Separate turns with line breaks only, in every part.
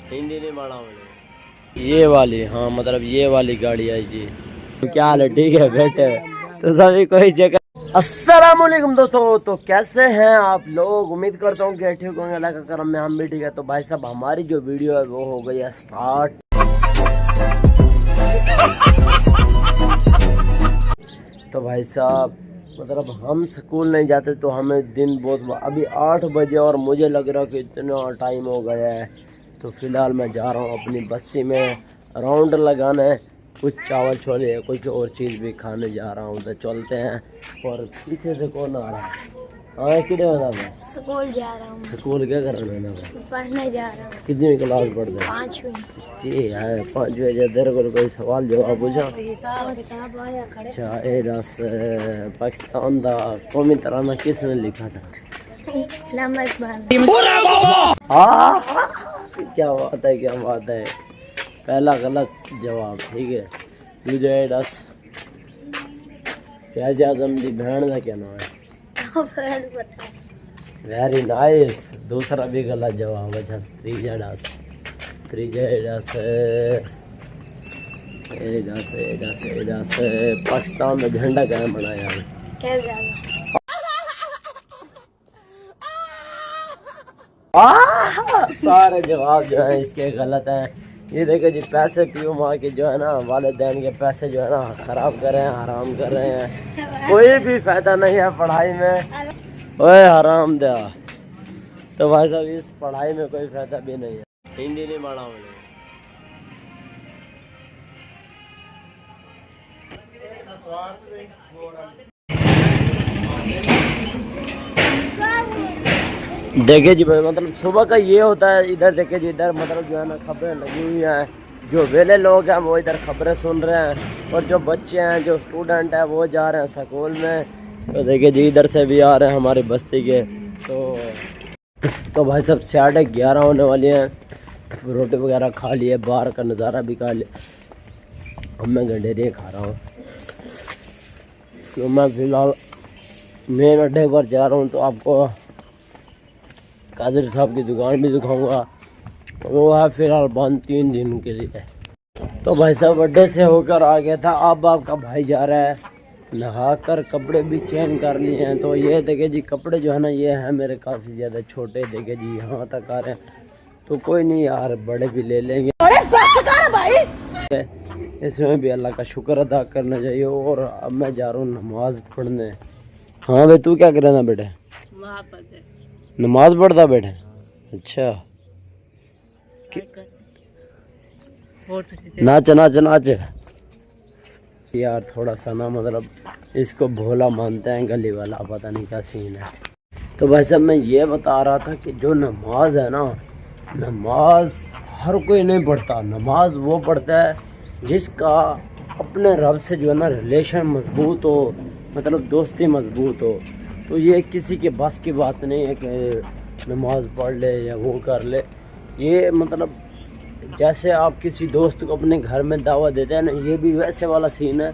हिंदी नहीं माना ये वाली, हाँ मतलब ये वाली गाड़ी आई जी। तो क्या हाल है, ठीक है बैठे तो सभी कोई जगह। अस्सलाम वालेकुम दोस्तों, तो कैसे हैं आप लोग? उम्मीद करता हूँ कि ठीक होंगे, अल्लाह का करम में हम भी ठीक है। तो भाई साहब हमारी जो वीडियो है वो हो गई है स्टार्ट। तो भाई साहब मतलब हम स्कूल नहीं जाते तो हमें दिन बहुत, अभी 8 बजे और मुझे लग रहा है कि इतना टाइम हो गया है। तो फिलहाल मैं जा रहा हूँ अपनी बस्ती में राउंड लगाने, कुछ चावल छोले कुछ और चीज़ भी खाने जा रहा हूँ। तो चलते हैं। और पीछे से कौन आ रहा है? हाँ किधर है?
स्कूल जा रहा हूँ।
स्कूल क्या कर रहे हैं?
पढ़ने जा रहा हूँ।
कितनी क्लास पढ़ रहे हैं?
5वीं।
जी है 5वीं। तेरे को कोई सवाल जवाब पूछा? अच्छा ये रस पाकिस्तान का कौमी तराना किसने लिखा था? क्या बात है, क्या बात है। पहला गलत जवाब, ठीक है। मुझे दस क़ायद आज़म की बहन का क्या नाम है? Very nice. दूसरा भी गलत जवाब। अच्छा तीजा दस पाकिस्तान का झंडा क्या बनाया है? सारे जवाब जो है इसके गलत हैं। ये देखो जी, पैसे पीओ माँ के जो है ना, वालिदैन के पैसे जो है ना खराब कर रहे हैं, हराम कर रहे हैं। कोई भी फायदा नहीं है पढ़ाई में। ओए हराम दया। तो भाई साहब इस पढ़ाई में कोई फायदा भी नहीं है। हिंदी नहीं माना मुझे। देखे जी भाई, मतलब सुबह का ये होता है। इधर देखे जी, इधर मतलब जो है ना खबरें लगी हुई हैं। जो वेले लोग हैं वो इधर खबरें सुन रहे हैं, और जो बच्चे हैं जो स्टूडेंट हैं वो जा रहे हैं स्कूल में। तो देखे जी इधर से भी आ रहे हैं हमारी बस्ती के। तो भाई साहब 11:30 होने वाली हैं। रोटी वगैरह खा लिए, बाहर का नज़ारा भी खा लिया। अब मैं गंडेरियाँ खा रहा हूँ। तो मैं फ़िलहाल मेन अड्डे पर जा रहा हूँ। तो आपको कादिर साहब की दुकान भी दिखाऊंगा। वो है फ़िलहाल बंद 3 दिन के लिए। तो भाई साहब अड्डे से होकर आ गया था। अब आपका भाई जा रहा है नहा कर, कपड़े भी चेंज कर लिए हैं। तो ये देखे जी कपड़े जो है ना ये हैं मेरे काफ़ी ज़्यादा छोटे। देखे जी यहाँ तक आ रहे हैं। तो कोई नहीं यार, बड़े भी ले लेंगे। इसमें भी अल्लाह का शुक्र अदा करना चाहिए। और अब मैं जा रहा हूँ नमाज़ पढ़ने। हाँ भाई तू क्या कर रहा था बेटे? नमाज पढ़ता बैठे? अच्छा नाच नाच नाच यार। थोड़ा सा ना मतलब इसको भोला मानते हैं गली वाला, पता नहीं क्या सीन है। तो भाई साहब मैं ये बता रहा था कि जो नमाज है ना, नमाज हर कोई नहीं पढ़ता। नमाज वो पढ़ता है जिसका अपने रब से जो है ना रिलेशन मजबूत हो, मतलब दोस्ती मजबूत हो। तो ये किसी के बस की बात नहीं है कि नमाज पढ़ ले या वो कर ले। ये मतलब जैसे आप किसी दोस्त को अपने घर में दावत देते हैं ना, ये भी वैसे वाला सीन है।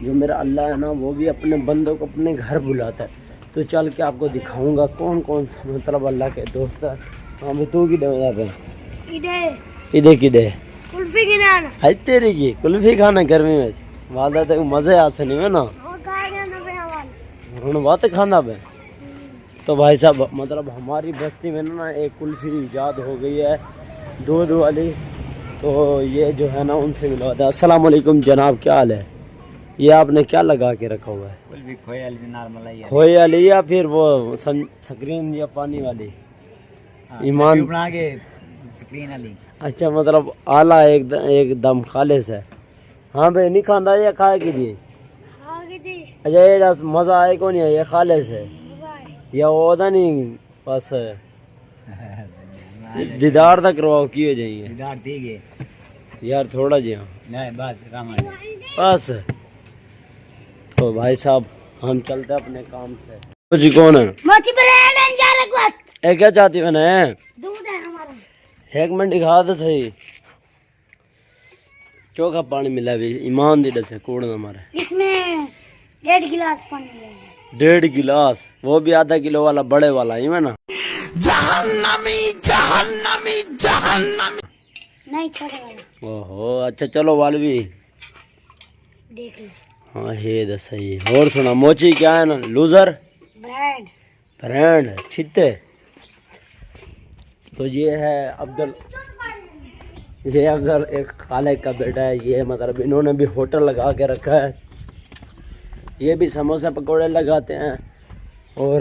जो मेरा अल्लाह है ना वो भी अपने बंदों को अपने घर बुलाता है। तो चल के आपको दिखाऊंगा कौन कौन सा मतलब अल्लाह के दोस्त है। हाँ मैं तू की इधे किधे कुल्फी की तेरी की कुल्फी खाना गर्मी में वादा तो मज़े आते नहीं है ना बात खाना पे। तो भाई साहब मतलब हमारी बस्ती में ना एक कुल्फी ईजाद हो गई है, दूध वाली। तो ये जो है ना उनसे मिलवा था। अस्सलाम वालेकुम जनाब, क्या हाल है? ये आपने क्या लगा के रखा हुआ है? कुल्फी खोए वाली या फिर वो स्क्रीन या पानी वाली? ईमान बना के स्क्रीन वाली। अच्छा मतलब आला एकदम खालिस है। हाँ भाई नहीं खांदा या खा के जी? अच्छा ये मज़ा आए को नहीं है, ये खालिस है या ओदा नहीं? बस दीदार तक करवाओ की हो जाइए। दीदार ठीक है यार थोड़ा जी। नहीं बस। तो भाई साहब हम चलते अपने काम से। जी कौन है? क्या चाहती मैंने? दूध है हमारा। 1 मिनट दिखा दे सही। चोखा पानी मिला भी ईमान दी दसे कूड़ ना मारे। इसमें 1.5 गिलास पानी मिला। 1.5 गिलास? वो भी आधा किलो वाला बड़े वाला ही है ना? जहन्नमी जहन्नमी जहन्नमी।
नहीं छोटे वाला
ओहो अच्छा चलो वालवी
देख ले
हाँ हे तो सही है। और सुना मोची क्या है ना लूजर
ब्रांड
ब्रांड छिते। तो ये है अब्दुल, ये अफजल एक खाले का बेटा है। ये मतलब इन्होंने भी होटल लगा के रखा है। ये भी समोसा पकोड़े लगाते हैं और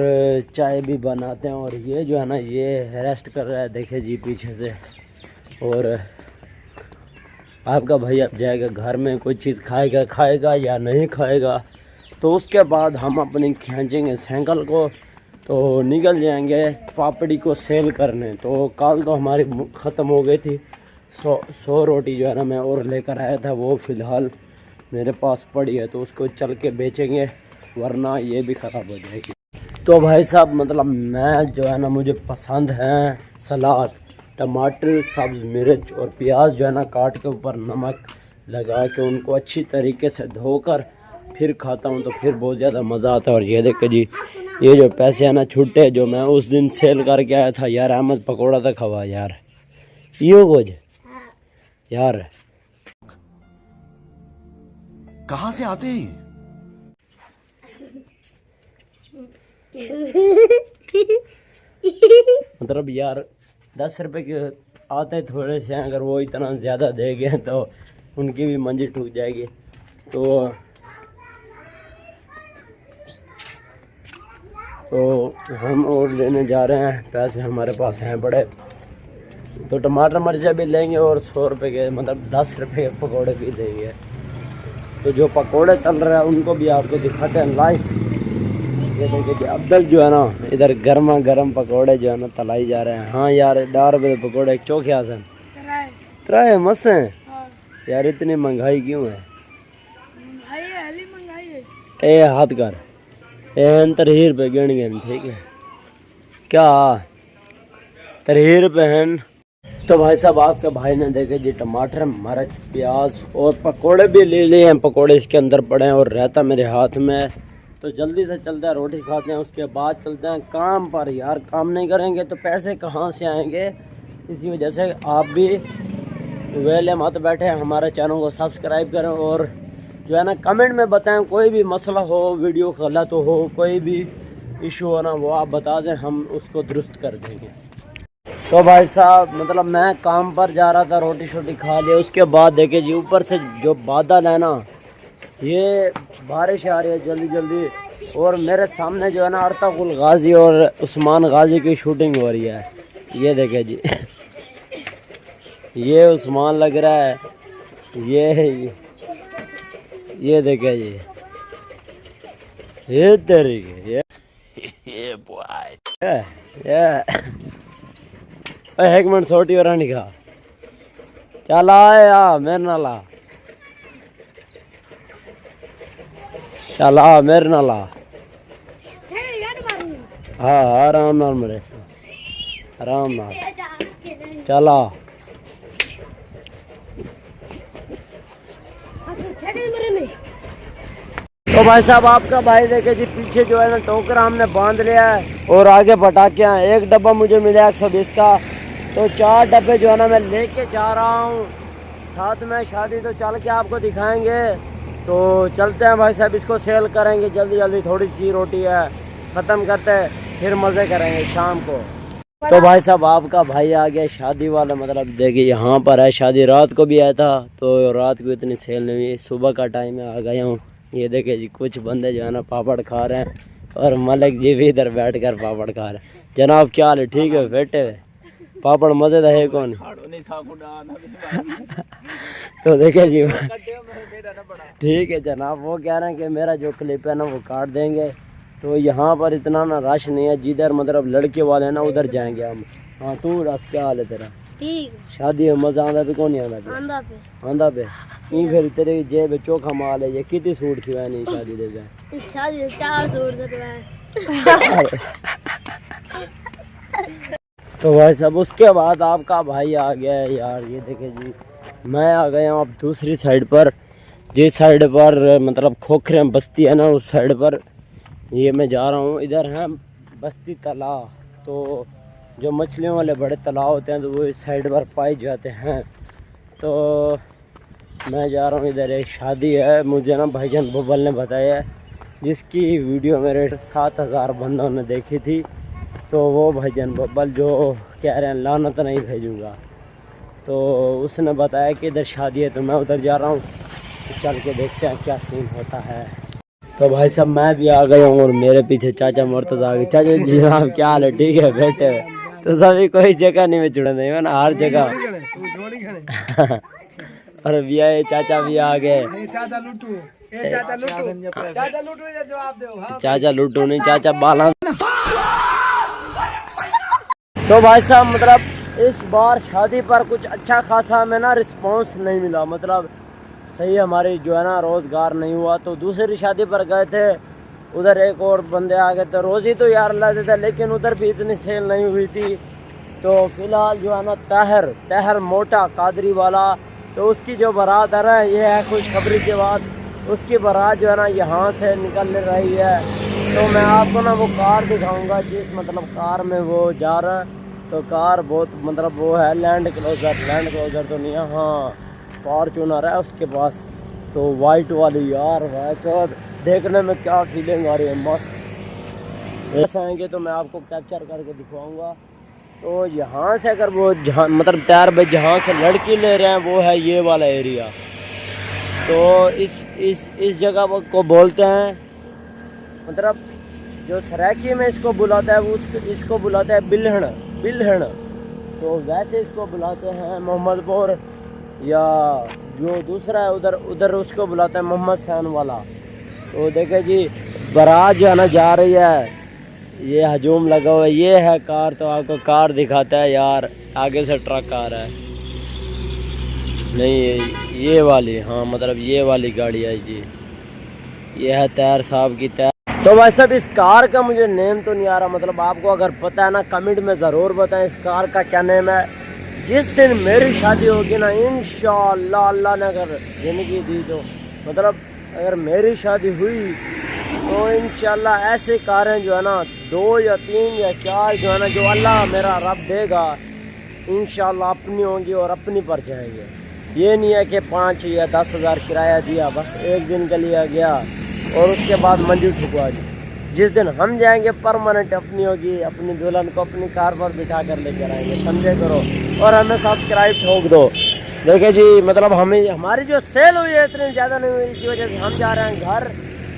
चाय भी बनाते हैं। और ये जो है ना ये रेस्ट कर रहा है देखे जी पीछे से। और आपका भाई अब जाएगा घर में कोई चीज़ खाएगा या नहीं खाएगा। तो उसके बाद हम अपनी खींचेंगे साइकिल को तो निकल जाएंगे पापड़ी को सेल करने। तो कल तो हमारी ख़त्म हो गई थी। 100 रोटी जो है ना मैं और लेकर आया था, वो फ़िलहाल मेरे पास पड़ी है तो उसको चल के बेचेंगे वरना ये भी ख़राब हो जाएगी। तो भाई साहब मतलब मैं जो है ना मुझे पसंद है सलाद, टमाटर, सब्ज़ मिर्च और प्याज जो है ना काट के ऊपर नमक लगा के उनको अच्छी तरीके से धोकर फिर खाता हूँ तो फिर बहुत ज़्यादा मज़ा आता है। और ये देखो जी ये जो पैसे हैं ना छुट्टे जो मैं उस दिन सेल करके आया था यार, अहमद पकौड़ा था खवा यार यो कुछ यार
कहाँ से आते हैं?
मतलब यार 10 रुपए के आते थोड़े से, अगर वो इतना ज़्यादा देंगे तो उनकी भी मंजी टूट जाएगी। तो हम और लेने जा रहे हैं, पैसे हमारे पास हैं बड़े। तो टमाटर मिर्चा भी लेंगे और 100 रुपये के मतलब 10 रुपये के पकौड़े भी देंगे। तो जो पकौड़े तल रहे हैं उनको भी आपको दिखाते हैं लाइव। ये देखिए कि अब्दुल जो है ना इधर गर्मा गर्म पकौड़े जो है ना तलाई जा रहे हैं। हाँ यार 10 रुपये के पकौड़े चौके आसन त्राए मस्त हैं यार। इतनी महंगाई क्यों है? ए हाथ कर एन 30 रुपये गिन गिन ठीक है क्या 30 रुपये हैं। तो भाई साहब आपके भाई ने देखे जी टमाटर मिर्च प्याज और पकोड़े भी ले लिए हैं। पकोड़े इसके अंदर पड़े हैं और रहता मेरे हाथ में है। तो जल्दी से चलते हैं रोटी खाते हैं, उसके बाद चलते हैं काम पर। यार काम नहीं करेंगे तो पैसे कहाँ से आएंगे? इसी वजह से आप भी वेले मत बैठे हमारे चैनल को सब्सक्राइब करें और जो है ना कमेंट में बताएं कोई भी मसला हो, वीडियो गलत हो, कोई भी इशू हो ना वो आप बता दें, हम उसको दुरुस्त कर देंगे। तो भाई साहब मतलब मैं काम पर जा रहा था, रोटी शोटी खा लिया। उसके बाद देखे जी ऊपर से जो बादल है ना ये बारिश आ रही है जल्दी जल्दी। और मेरे सामने जो है ना अर्तुगरुल गाजी और उस्मान गाजी की शूटिंग हो रही है। ये देखे जी ये उस्मान लग रहा है, ये देखे जी ये तरीके ये बॉय एक मिनट छोटी और नहीं खा चला या मेरे नाला चला मेरे नाला हाँ आराम नाल मेरे आराम नाल चला। तो भाई साहब आपका भाई देखे जी पीछे जो है ना टोकरा हमने बांध लिया है और आगे पटाखे हैं। एक डब्बा मुझे मिला 120 का, तो 4 डब्बे जो है ना मैं लेके जा रहा हूँ। साथ में शादी तो चल के आपको दिखाएंगे। तो चलते हैं भाई साहब, इसको सेल करेंगे जल्दी जल्दी। थोड़ी सी रोटी है ख़त्म करते हैं फिर मज़े करेंगे शाम को। तो भाई साहब आपका भाई आ गया शादी वाला, मतलब देखिए यहाँ पर है शादी। रात को भी आया था तो रात को इतनी सेल नहीं हुई, सुबह का टाइम है आ गया हूँ। ये देखिए जी कुछ बंदे जो है ना पापड़ खा रहे हैं और मलिक जी भी इधर बैठकर पापड़ खा रहे हैं। जनाब क्या हाल है? ठीक है बेटे पापड़ मज़ेदार है कौन? तो देखिए जी ठीक है जनाब, वो कह रहे हैं कि मेरा जो क्लिप है ना वो काट देंगे। तो यहाँ पर इतना ना रश नहीं है, जिधर मतलब लड़के वाले हैं ना उधर जाएंगे हम। हाँ तू रस क्या हाल है तेरा?
ठीक
शादी में मज़ा आंदा पे कौन नहीं आंदा पे? आंदा पे नहीं फिर तेरे जेब चोखा माल है। ये कितनी सूट सिवाए नहीं शादी दे जाए?
शादी 4 सूट सिवाए।
तो भाई साहब उसके बाद आपका भाई आ गया है यार। ये देखे जी मैं आ गया हूँ अब दूसरी साइड पर, जिस साइड पर मतलब खोखरे बस्ती है ना उस साइड पर ये मैं जा रहा हूँ। इधर है बस्ती तालाब, तो जो मछलियों वाले बड़े तालाब होते हैं तो वो इस साइड पर पाए जाते हैं। तो मैं जा रहा हूँ इधर, एक शादी है, मुझे ना भाईजान बब्बल ने बताया है, जिसकी वीडियो मेरे 7000 बंदों ने देखी थी। तो वो भाईजान बब्बल जो कह रहे हैं लानत नहीं भेजूँगा, तो उसने बताया कि इधर शादी है, तो मैं उधर जा रहा हूँ। तो चल के देखते हैं क्या सीन होता है। तो भाई साहब मैं भी आ गया हूँ और मेरे पीछे चाचा मुर्तज़ा आ गए। चाचा जी जनाब क्या हाल है? ठीक है बैठे हुए। तो सभी कोई जगह नहीं में जुड़े नहीं है ना, हर जगह। और भैया ये चाचा भी आ गए। चाचा लुटू नहीं, चाचा बाला। तो भाई साहब मतलब इस बार शादी पर कुछ अच्छा खासा हमें ना रिस्पॉन्स नहीं मिला, मतलब सही हमारी जो है ना रोज़गार नहीं हुआ। तो दूसरी शादी पर गए थे, उधर एक और बंदे आ गए थे, रोज़ी तो यार लाते थे, लेकिन उधर भी इतनी सेल नहीं हुई थी। तो फिलहाल जो है ना तहर मोटा कादरी वाला, तो उसकी जो बारात है ना, ये है खुशखबरी के बाद उसकी बारात जो है ना यहाँ से निकल रही है। तो मैं आपको ना वो कार दिखाऊंगा, जिस मतलब कार में वो जा रहा है। तो कार बहुत मतलब वो है लैंड क्लोजर तो नहीं है, हाँ फॉर्चूनर है उसके पास। तो वाइट वाली यार वाह, देखने में क्या फीलिंग आ रही है, मस्त। ऐसा आएंगे तो मैं आपको कैप्चर करके दिखवाऊंगा। तो यहाँ से अगर वो जहाँ मतलब टायर पे जहाँ से लड़की ले रहे हैं वो है ये वाला एरिया। तो इस जगह को बोलते हैं, मतलब जो सरायकी में इसको बुलाता है वो इसको बुलाता है बिल्हण। तो वैसे इसको बुलाते हैं मोहम्मदपुर, या जो दूसरा है उधर उसको बुलाते हैं मोहम्मद सैन वाला। तो देखे जी बारात जो है ना जा रही है, ये हजूम लगा हुआ है, ये है कार। तो आपको कार दिखाता है यार, आगे से ट्रक आ रहा है, नहीं ये वाली, हाँ मतलब ये वाली गाड़ी है जी, ये है तैयार साहब की तैयार। तो भाई साहब इस कार का मुझे नेम तो नहीं आ रहा, मतलब आपको अगर पता है ना कमेंट में ज़रूर बताएं इस कार का क्या नेम है। जिस दिन मेरी शादी होगी ना इंशाअल्लाह, अल्लाह ने अगर ज़िंदगी दी तो, मतलब अगर मेरी शादी हुई तो इंशाअल्लाह ऐसे कारें जो है ना 2 या 3 या 4 जो है ना, जो अल्लाह मेरा रब देगा इंशाअल्लाह अपनी होंगी और अपनी पर जाएंगे। ये नहीं है कि 5 या 10 हज़ार किराया दिया, बस एक दिन के लिए गया और उसके बाद मंडी ठुकवा दी। जिस दिन हम जाएंगे परमानेंट अपनी होगी, अपनी दुल्हन को अपनी कार पर बिठा कर लेकर आएंगे, समझे करो। और हमें सब्सक्राइब ठोक दो। देखिए जी मतलब हमारी जो सेल हुई है इतनी ज़्यादा नहीं हुई, इसी वजह से हम जा रहे हैं घर।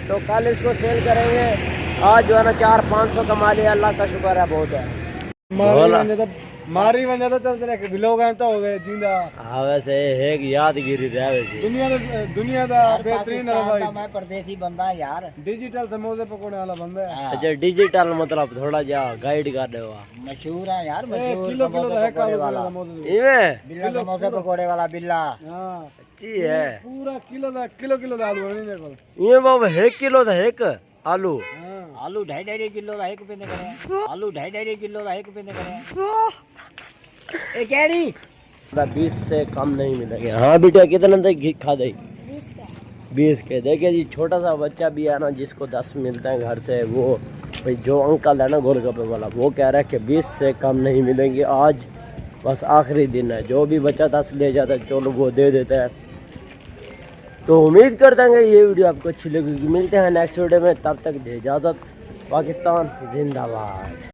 तो कल इसको सेल करेंगे, आज जो है ना 400-500 कमा लिया, अल्लाह का शुक्र है, बहुत है। मारी वजह तो चलते रहे बिलो गए तो हो गए जिंदा। हाँ वैसे एक यादगिरी रहा वैसे दुनिया का बेहतरीन है। मैं परदेसी बंदा यार, डिजिटल समोसे पकोड़े वाला बंदा है। अच्छा डिजिटल मतलब थोड़ा जा गाइड कर दे, मशहूर है यार, मशहूर किलो पकोड़े वाला, बिल्ला समोसे पकोड़े वाला बिल्ला। हां अच्छी है, पूरा किलो दा आलू नहीं देखो ये बाबा 1 किलो दा 1 आलू, आलू 2.5 किलो का 1 रुपए ने करे, आलू 2.5 किलो का 1 रुपए ने करे। ए कैरी 20 से कम नहीं मिलेंगे। हाँ बेटा कितना तक खा दे? 20 के। देखिए जी छोटा सा बच्चा भी है ना, जिसको 10 मिलते हैं घर से, वो भाई जो अंकल है ना गोलगप्पे वाला, वो कह रहा है कि 20 से कम नहीं मिलेंगे। आज बस आखिरी दिन है, जो भी बच्चा 10 ले जाता है चलो वो दे देता है। तो उम्मीद करते हैं ये वीडियो आपको अच्छी लगेगी। मिलते हैं नेक्स्ट वीडियो में, तब तक दे इजाज़त। पाकिस्तान जिंदाबाद।